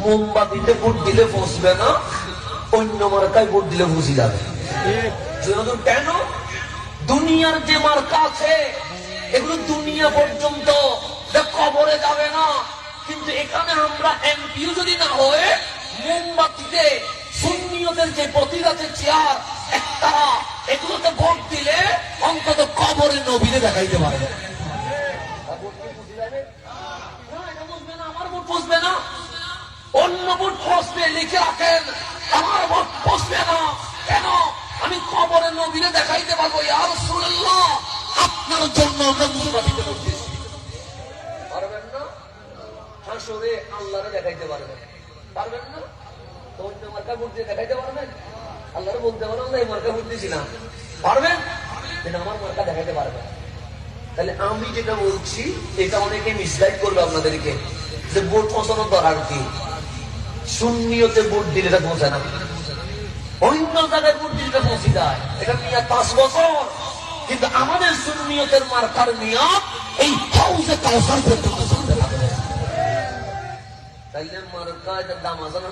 মোমবাতিতে vote দিলে বসবে না, অন্য মার্কায় ভোট দিলে বুঝি যাবে। কেন? দুনিয়ার যে মার্কা আছে এগুলো দুনিয়া পর্যন্ত কবরে যাবে না, কিন্তু এখানে আমরা এমপিও যদি না হয়ে মোমবাতিতে সুন্নিয়তের যে প্রতীক আছে চেয়ার একটা, এগুলোতে ভোট দিলে অন্তত কবরে নবীরে দেখাইতে পারবে। আমার ভোট বসবে না, অন্য ভোট বসবে, লিখে রাখেন আমার ভোট বসবে না। কেন? আমি কবরে নবীরে দেখাইতে পারবো ইয়া রাসূলুল্লাহ আপনার জন্য আমরা মোমবাতিতে ভোট দিয়েছি। পারবেন না? হাসরে আল্লাহরে দেখাইতে পারবেন, পারবেন না? তো অন্য মার্কা ভোট দিয়ে দেখাইতে পারবেন? আল্লাহরে বলতে পারবেন না এই মার্কা ভোট দিয়েছিলাম, পারবেন? কিন্তু আমার মার্কা দেখাইতে পারবেন। তাহলে আমি যেটা বলছি এটা অনেকে মিসগাইড করবে আপনাদেরকে যে ভোট পৌঁছানোর দরকার কি, সুন্নিয়তে ভোট দিলে এটা পৌঁছায় না, অন্য জায়গায় ভোট দিলে পৌঁছে যায়। এটা নিয়ে 5 বছর, কিন্তু আমাদের সুন্নিয়তের মার্কার নিয়ত এই হাউজে কাউসার পর্যন্ত চলতে থাকবে। তাইলে মার্কা এটা দাম আছে না।